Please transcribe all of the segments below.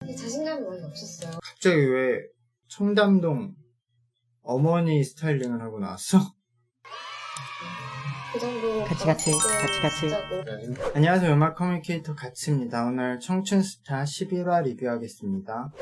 자신감이 많이 없었어요. 갑자기 왜 청담동 어머니 스타일링을 하고 나왔어? 그 정도 같이. 안녕하세요. 음악 커뮤니케이터 가츠입니다. 오늘 청춘스타 11화 리뷰하겠습니다.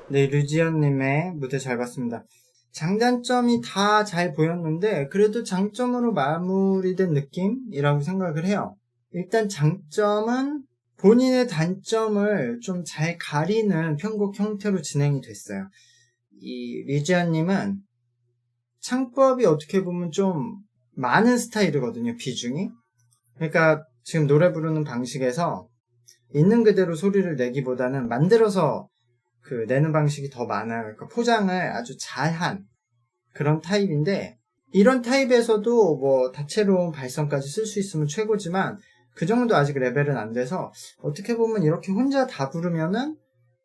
네, 류지연님의 무대 잘 봤습니다. 장단점이 다 잘 보였는데 그래도 장점으로 마무리된 느낌이라고 생각을 해요. 일단 장점은 본인의 단점을 좀 잘 가리는 편곡 형태로 진행이 됐어요. 이 류지연님은 창법이 어떻게 보면 좀 많은 스타일이거든요, 비중이. 그러니까 지금 노래 부르는 방식에서 있는 그대로 소리를 내기보다는 만들어서 내는 방식이 더 많아요. 그러니까 포장을 아주 잘한 그런 타입인데, 이런 타입에서도 뭐 다채로운 발성까지 쓸 수 있으면 최고지만 그 정도 아직 레벨은 안 돼서 어떻게 보면 이렇게 혼자 다 부르면은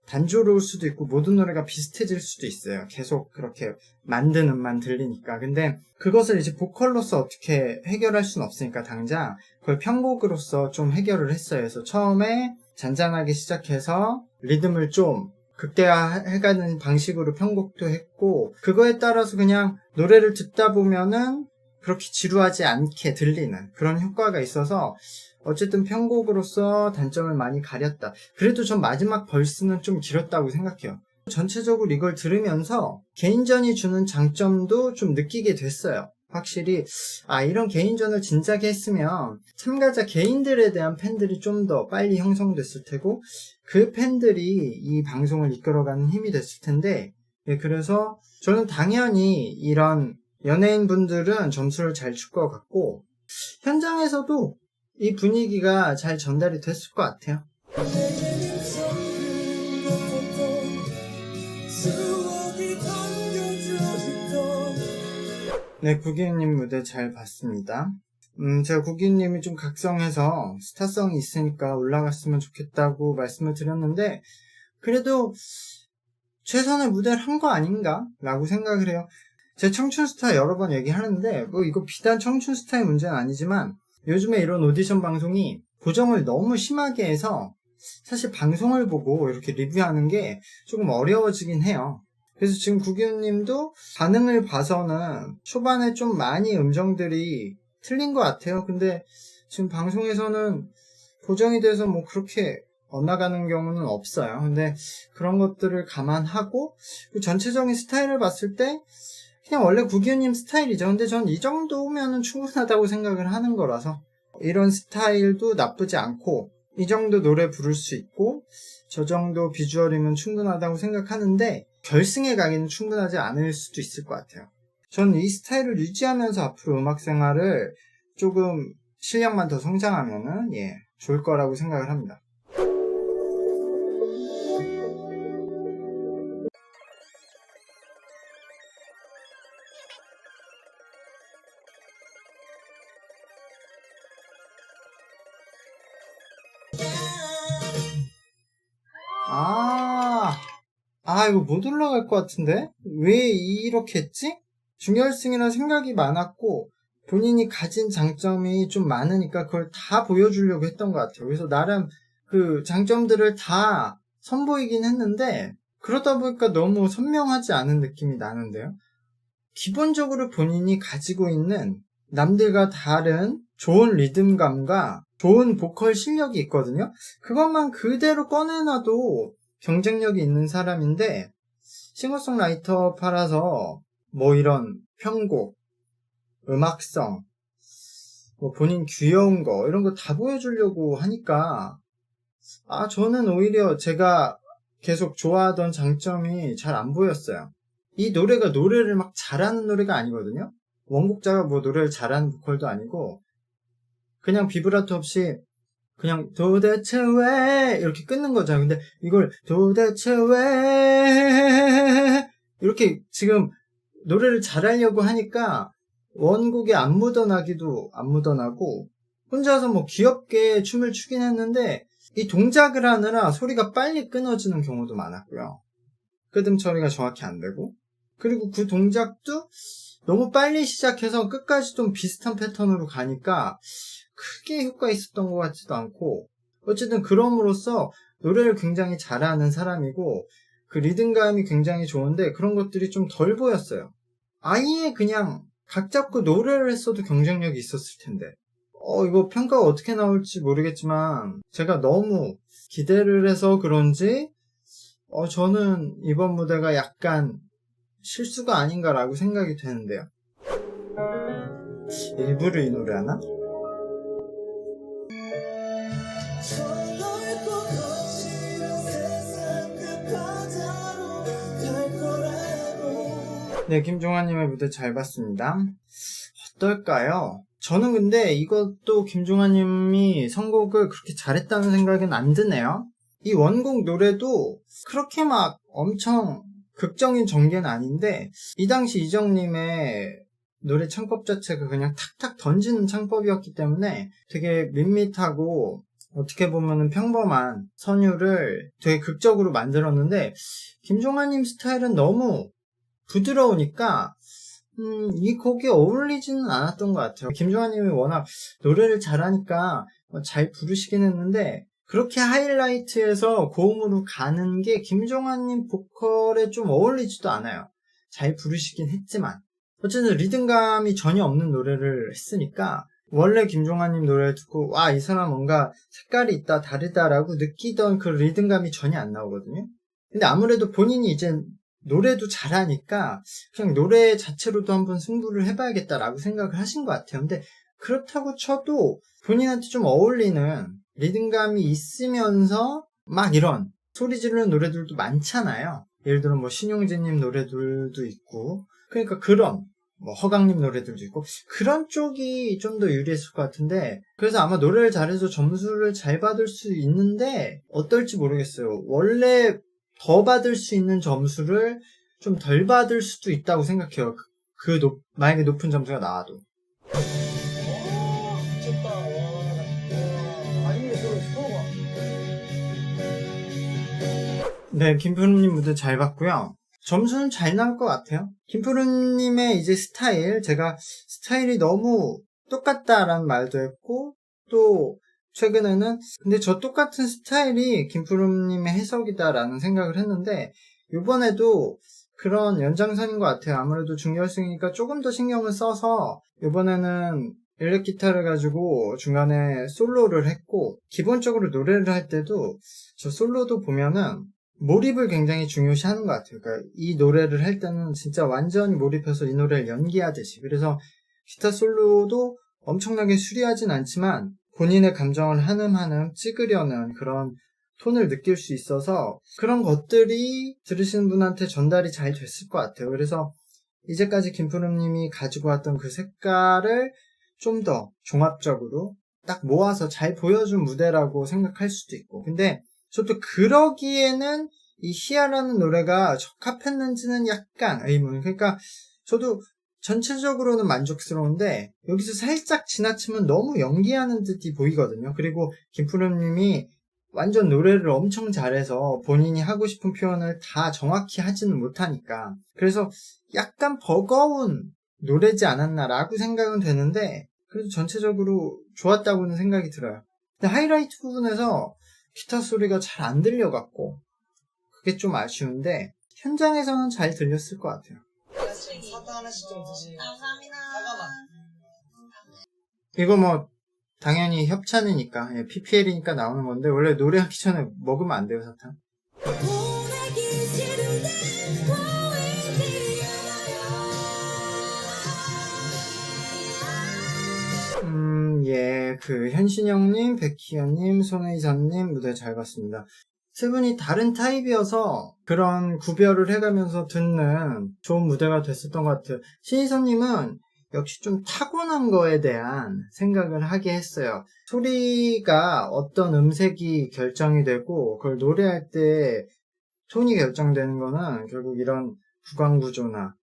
단조로울 수도 있고 모든 노래가 비슷해질 수도 있어요. 계속 그렇게 만든 음만 들리니까. 근데 그것을 이제 보컬로서 어떻게 해결할 수는 없으니까 당장 그걸 편곡으로서 좀 해결을 했어요. 그래서 처음에 잔잔하게 시작해서 리듬을 좀 극대화해가는 방식으로 편곡도 했고, 그거에 따라서 그냥 노래를 듣다 보면은 그렇게 지루하지 않게 들리는 그런 효과가 있어서 어쨌든 편곡으로서 단점을 많이 가렸다. 그래도 전 마지막 벌스는 좀 길었다고 생각해요. 전체적으로 이걸 들으면서 개인전이 주는 장점도 좀 느끼게 됐어요. 확실히 이런 개인전을 진작에 했으면 참가자 개인들에 대한 팬들이 좀 더 빨리 형성됐을 테고 그 팬들이 이 방송을 이끌어가는 힘이 됐을 텐데, 그래서 저는 당연히 이런 연예인분들은 점수를 잘 줄 것 같고 현장에서도 이 분위기가 잘 전달이 됐을 것 같아요. 네, 구기님 무대 잘 봤습니다. 제가 구기님이 좀 각성해서 스타성이 있으니까 올라갔으면 좋겠다고 말씀을 드렸는데 그래도 최선의 무대를 한 거 아닌가? 라고 생각을 해요. 제 청춘스타 여러 번 얘기하는데 뭐 이거 비단 청춘스타의 문제는 아니지만 요즘에 이런 오디션 방송이 보정을 너무 심하게 해서 사실 방송을 보고 이렇게 리뷰하는 게 조금 어려워지긴 해요. 그래서 지금 구기훈님도 반응을 봐서는 초반에 좀 많이 음정들이 틀린 것 같아요. 근데 지금 방송에서는 보정이 돼서 뭐 그렇게 엇나가는 경우는 없어요. 근데 그런 것들을 감안하고 전체적인 스타일을 봤을 때 그냥 원래 구기훈님 스타일이죠. 근데 전 이 정도면은 충분하다고 생각을 하는 거라서 이런 스타일도 나쁘지 않고 이 정도 노래 부를 수 있고 저 정도 비주얼이면 충분하다고 생각하는데 결승에 가기는 충분하지 않을 수도 있을 것 같아요. 전 이 스타일을 유지하면서 앞으로 음악 생활을 조금 실력만 더 성장하면은 좋을 거라고 생각을 합니다. 이거 못 올라갈 것 같은데? 왜 이렇게 했지? 준결승이라 생각이 많았고 본인이 가진 장점이 좀 많으니까 그걸 다 보여주려고 했던 것 같아요. 그래서 나름 그 장점들을 다 선보이긴 했는데 그러다 보니까 너무 선명하지 않은 느낌이 나는데요. 기본적으로 본인이 가지고 있는 남들과 다른 좋은 리듬감과 좋은 보컬 실력이 있거든요. 그것만 그대로 꺼내놔도 경쟁력이 있는 사람인데 싱어송라이터 팔아서 뭐 이런 편곡, 음악성, 뭐 본인 귀여운 거 이런 거 다 보여주려고 하니까 저는 오히려 제가 계속 좋아하던 장점이 잘 안 보였어요. 이 노래가 노래를 막 잘하는 노래가 아니거든요. 원곡자가 뭐 노래를 잘하는 보컬도 아니고 그냥 비브라토 없이 그냥 도대체 왜 이렇게 끊는 거잖아요. 근데 이걸 도대체 왜 이렇게 지금 노래를 잘하려고 하니까 원곡에 안 묻어나기도 안 묻어나고 혼자서 뭐 귀엽게 춤을 추긴 했는데 이 동작을 하느라 소리가 빨리 끊어지는 경우도 많았고요. 끄듬 처리가 정확히 안 되고 그리고 그 동작도 너무 빨리 시작해서 끝까지 좀 비슷한 패턴으로 가니까 크게 효과 있었던 것 같지도 않고, 어쨌든 그럼으로써 노래를 굉장히 잘하는 사람이고 그 리듬감이 굉장히 좋은데 그런 것들이 좀 덜 보였어요. 아예 그냥 각 잡고 노래를 했어도 경쟁력이 있었을 텐데. 이거 평가가 어떻게 나올지 모르겠지만 제가 너무 기대를 해서 그런지 저는 이번 무대가 약간 실수가 아닌가라고 생각이 되는데요. 일부러 이 노래 하나? 네, 김종환님의 무대 잘 봤습니다. 어떨까요? 저는 근데 이것도 김종환님이 선곡을 그렇게 잘했다는 생각은 안 드네요. 이 원곡 노래도 그렇게 막 엄청 극적인 전개는 아닌데 이 당시 이정님의 노래 창법 자체가 그냥 탁탁 던지는 창법이었기 때문에 되게 밋밋하고 어떻게 보면은 평범한 선율을 되게 극적으로 만들었는데 김종환님 스타일은 너무 부드러우니까 이 곡에 어울리지는 않았던 것 같아요. 김종환님이 워낙 노래를 잘하니까 잘 부르시긴 했는데 그렇게 하이라이트에서 고음으로 가는 게 김종환님 보컬에 좀 어울리지도 않아요. 잘 부르시긴 했지만 어쨌든 리듬감이 전혀 없는 노래를 했으니까 원래 김종환님 노래를 듣고 와, 이 사람 뭔가 색깔이 있다, 다르다라고 느끼던 그 리듬감이 전혀 안 나오거든요. 근데 아무래도 본인이 이제 노래도 잘하니까 그냥 노래 자체로도 한번 승부를 해봐야겠다라고 생각을 하신 것 같아요. 근데 그렇다고 쳐도 본인한테 좀 어울리는 리듬감이 있으면서 막 이런 소리 지르는 노래들도 많잖아요. 예를 들어 뭐 신용진님 노래들도 있고, 그러니까 그런 뭐 허강님 노래들도 있고 그런 쪽이 좀 더 유리했을 것 같은데, 그래서 아마 노래를 잘해서 점수를 잘 받을 수 있는데 어떨지 모르겠어요. 원래 더 받을 수 있는 점수를 좀 덜 받을 수도 있다고 생각해요. 만약에 높은 점수가 나와도. 네, 김푸르님 무대 잘 봤고요. 점수는 잘 나올 것 같아요. 김푸르님의 이제 스타일, 제가 스타일이 너무 똑같다라는 말도 했고, 또 최근에는 근데 저 똑같은 스타일이 김푸르님의 해석이다라는 생각을 했는데, 이번에도 그런 연장선인 것 같아요. 아무래도 준결승이니까 조금 더 신경을 써서 이번에는 일렉 기타를 가지고 중간에 솔로를 했고, 기본적으로 노래를 할 때도 저 솔로도 보면은 몰입을 굉장히 중요시하는 것 같아요. 그러니까 이 노래를 할 때는 진짜 완전히 몰입해서 이 노래를 연기하듯이. 그래서 기타 솔로도 엄청나게 수리하진 않지만 본인의 감정을 한음한음 찍으려는 그런 톤을 느낄 수 있어서 그런 것들이 들으시는 분한테 전달이 잘 됐을 것 같아요. 그래서 이제까지 김푸름님이 가지고 왔던 그 색깔을 좀 더 종합적으로 딱 모아서 잘 보여준 무대라고 생각할 수도 있고, 근데 저도 그러기에는 이 희야라는 노래가 적합했는지는 약간 의문. 그러니까 저도 전체적으로는 만족스러운데 여기서 살짝 지나치면 너무 연기하는 듯이 보이거든요. 그리고 김푸름님이 완전 노래를 엄청 잘해서 본인이 하고 싶은 표현을 다 정확히 하지는 못하니까 그래서 약간 버거운 노래지 않았나라고 생각은 되는데, 그래도 전체적으로 좋았다고는 생각이 들어요. 근데 하이라이트 부분에서 기타 소리가 잘 안 들려갖고 그게 좀 아쉬운데 현장에서는 잘 들렸을 것 같아요. 사과 하나씩 좀 드시고. 감사합니다. 이거 뭐 당연히 협찬이니까 PPL이니까 나오는 건데 원래 노래하기 전에 먹으면 안 돼요, 사탕. 현신영님, 백희연님, 손혜선님 무대 잘 봤습니다. 세 분이 다른 타입이어서 그런 구별을 해가면서 듣는 좋은 무대가 됐었던 것 같아요. 신희선님은 역시 좀 타고난 거에 대한 생각을 하게 했어요. 소리가 어떤 음색이 결정이 되고 그걸 노래할 때 톤이 결정되는 거는 결국 이런 구강구조나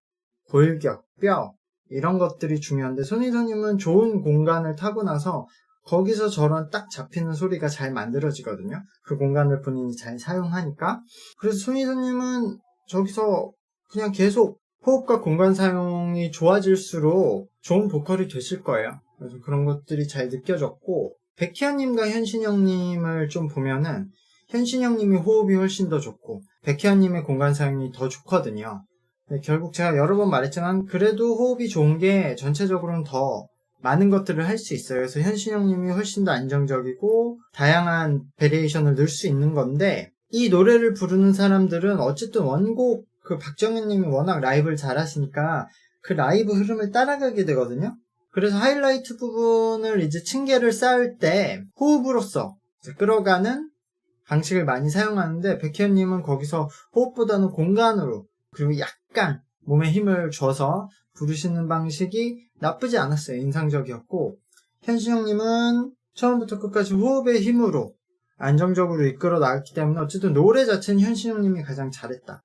골격, 뼈 이런 것들이 중요한데, 손희선님은 좋은 공간을 타고나서 거기서 저런 딱 잡히는 소리가 잘 만들어지거든요. 그 공간을 본인이 잘 사용하니까. 그래서 손희선님은 저기서 그냥 계속 호흡과 공간 사용이 좋아질수록 좋은 보컬이 되실 거예요. 그래서 그런 것들이 잘 느껴졌고, 백희연님과 현신영님을 좀 보면은 현신영님이 호흡이 훨씬 더 좋고 백희연님의 공간 사용이 더 좋거든요. 결국 제가 여러 번 말했지만 그래도 호흡이 좋은 게 전체적으로는 더 많은 것들을 할 수 있어요. 그래서 현신영님이 훨씬 더 안정적이고 다양한 베리에이션을 넣을 수 있는 건데, 이 노래를 부르는 사람들은 어쨌든 원곡 그 박정현님이 워낙 라이브를 잘하시니까 그 라이브 흐름을 따라가게 되거든요. 그래서 하이라이트 부분을 이제 층계를 쌓을 때 호흡으로써 이제 끌어가는 방식을 많이 사용하는데, 백희연님은 거기서 호흡보다는 공간으로 그리고 약간 몸에 힘을 줘서 부르시는 방식이 나쁘지 않았어요. 인상적이었고, 현신영님은 처음부터 끝까지 호흡의 힘으로 안정적으로 이끌어 나갔기 때문에 어쨌든 노래 자체는 현신영님이 가장 잘했다.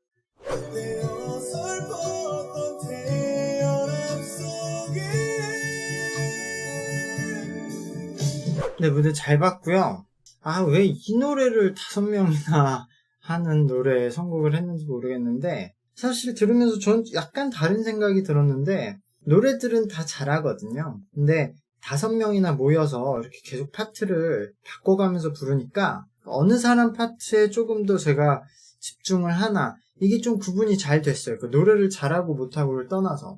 네, 무대 잘 봤고요. 왜 이 노래를 5명이나 하는 노래에 선곡을 했는지 모르겠는데, 사실 들으면서 전 약간 다른 생각이 들었는데, 노래들은 다 잘하거든요. 근데 5명이나 모여서 이렇게 계속 파트를 바꿔가면서 부르니까 어느 사람 파트에 조금 더 제가 집중을 하나, 이게 좀 구분이 잘 됐어요. 그 노래를 잘하고 못하고를 떠나서.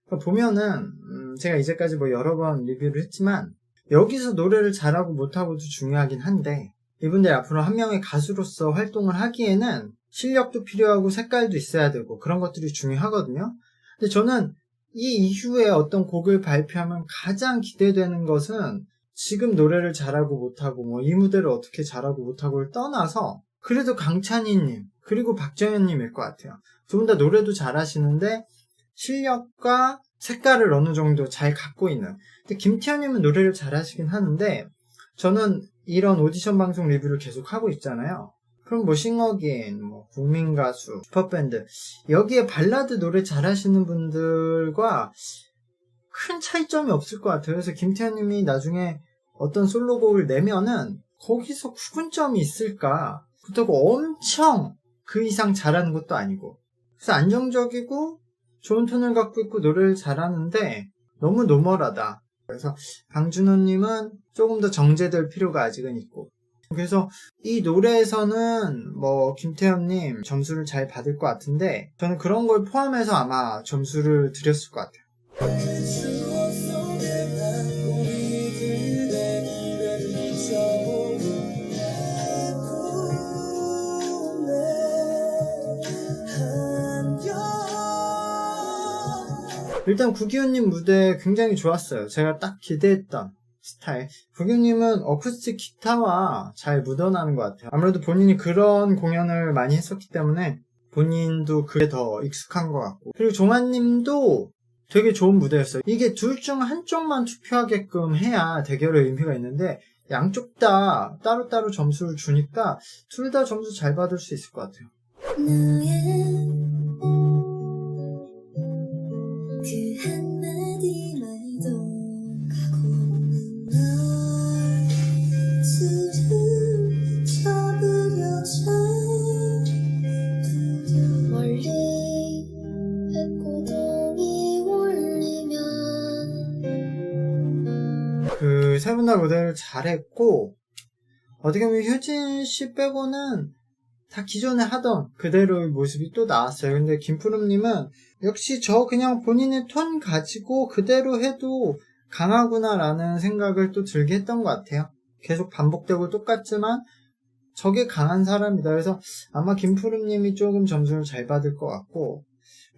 그러니까 보면은 제가 이제까지 뭐 여러 번 리뷰를 했지만 여기서 노래를 잘하고 못하고도 중요하긴 한데, 이분들 앞으로 한 명의 가수로서 활동을 하기에는 실력도 필요하고 색깔도 있어야 되고 그런 것들이 중요하거든요. 근데 저는 이 이후에 어떤 곡을 발표하면 가장 기대되는 것은 지금 노래를 잘하고 못하고 뭐 이 무대를 어떻게 잘하고 못하고를 떠나서 그래도 강찬희님 그리고 박정현님일 것 같아요. 두 분 다 노래도 잘하시는데 실력과 색깔을 어느 정도 잘 갖고 있는. 근데 김태현님은 노래를 잘하시긴 하는데, 저는 이런 오디션 방송 리뷰를 계속 하고 있잖아요. 그럼 뭐 싱어게인, 뭐 국민가수, 슈퍼밴드, 여기에 발라드 노래 잘하시는 분들과 큰 차이점이 없을 것 같아요. 그래서 김태현님이 나중에 어떤 솔로곡을 내면은 거기서 구분점이 있을까? 그렇다고 엄청 그 이상 잘하는 것도 아니고, 그래서 안정적이고 좋은 톤을 갖고 있고 노래를 잘하는데 너무 노멀하다. 그래서 강준호님은 조금 더 정제될 필요가 아직은 있고, 그래서 이 노래에서는 뭐 김태현님 점수를 잘 받을 것 같은데, 저는 그런 걸 포함해서 아마 점수를 드렸을 것 같아요. 일단 구기훈님 무대 굉장히 좋았어요. 제가 딱 기대했던 스타일. 구기훈님은 어쿠스틱 기타와 잘 묻어나는 것 같아요. 아무래도 본인이 그런 공연을 많이 했었기 때문에 본인도 그게 더 익숙한 것 같고, 그리고 종아님도 되게 좋은 무대였어요. 이게 둘 중 한쪽만 투표하게끔 해야 대결의 의미가 있는데 양쪽 다 따로따로 점수를 주니까 둘 다 점수 잘 받을 수 있을 것 같아요. 그 한마디 말도 가고 널 술을 접으려쳐 멀리 백고동이 울리면, 그 세 분 다 무대를 잘했고, 어떻게 보면 효진씨 빼고는 다 기존에 하던 그대로의 모습이 또 나왔어요. 근데 김푸름님은 역시 저 그냥 본인의 톤 가지고 그대로 해도 강하구나라는 생각을 또 들게 했던 것 같아요. 계속 반복되고 똑같지만 저게 강한 사람이다. 그래서 아마 김푸름님이 조금 점수를 잘 받을 것 같고,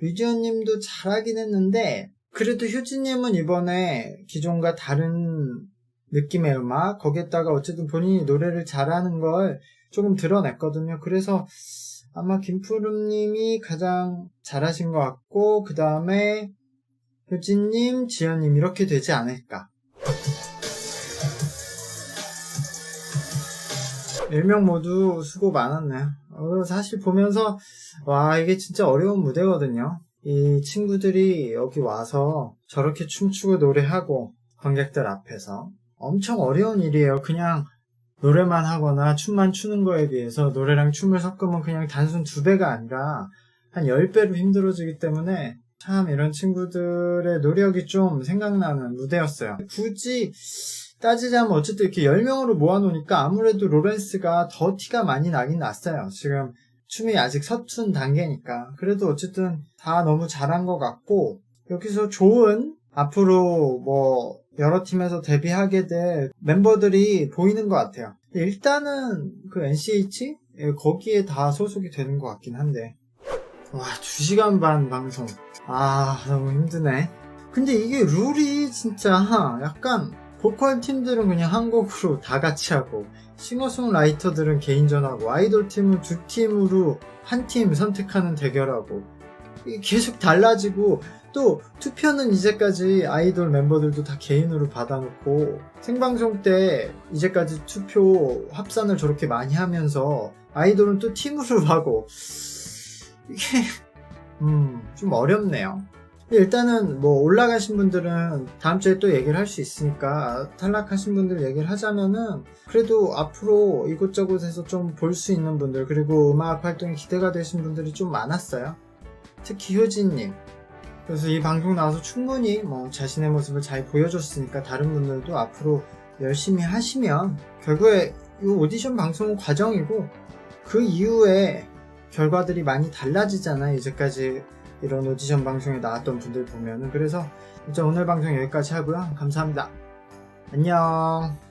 류지연님도 잘하긴 했는데 그래도 효진님은 이번에 기존과 다른 느낌의 음악, 거기에다가 어쨌든 본인이 노래를 잘하는 걸 조금 드러냈거든요. 그래서 아마 김푸름님이 가장 잘하신 것 같고, 그 다음에 효진님, 지연님 이렇게 되지 않을까. 1명 모두 수고 많았네요. 사실 보면서 와, 이게 진짜 어려운 무대거든요. 이 친구들이 여기 와서 저렇게 춤추고 노래하고 관객들 앞에서 엄청 어려운 일이에요. 그냥 노래만 하거나 춤만 추는 거에 비해서 노래랑 춤을 섞으면 그냥 단순 2배가 아니라 한 10배로 힘들어지기 때문에 참 이런 친구들의 노력이 좀 생각나는 무대였어요. 굳이 따지자면 어쨌든 이렇게 10명으로 모아놓으니까 아무래도 로렌스가 더 티가 많이 나긴 났어요. 지금 춤이 아직 서툰 단계니까. 그래도 어쨌든 다 너무 잘한 것 같고, 여기서 좋은 앞으로 뭐 여러 팀에서 데뷔하게 될 멤버들이 보이는 것 같아요. 일단은 그 NCH? 거기에 다 소속이 되는 것 같긴 한데, 와 2시간 반 방송, 너무 힘드네. 근데 이게 룰이 진짜 약간 보컬 팀들은 그냥 한 곡으로 다 같이 하고, 싱어송라이터들은 개인전하고, 아이돌 팀은 두 팀으로 한 팀 선택하는 대결하고, 이게 계속 달라지고, 또 투표는 이제까지 아이돌 멤버들도 다 개인으로 받아놓고, 생방송 때 이제까지 투표 합산을 저렇게 많이 하면서 아이돌은 또 팀으로 하고, 이게 좀 어렵네요. 일단은 뭐 올라가신 분들은 다음 주에 또 얘기를 할 수 있으니까, 탈락하신 분들 얘기를 하자면은 그래도 앞으로 이곳저곳에서 좀 볼 수 있는 분들, 그리고 음악 활동에 기대가 되신 분들이 좀 많았어요. 특히 효진님. 그래서 이 방송 나와서 충분히 뭐 자신의 모습을 잘 보여줬으니까 다른 분들도 앞으로 열심히 하시면, 결국에 이 오디션 방송은 과정이고 그 이후에 결과들이 많이 달라지잖아요. 이제까지 이런 오디션 방송에 나왔던 분들 보면은. 그래서 이제 오늘 방송 여기까지 하고요. 감사합니다. 안녕.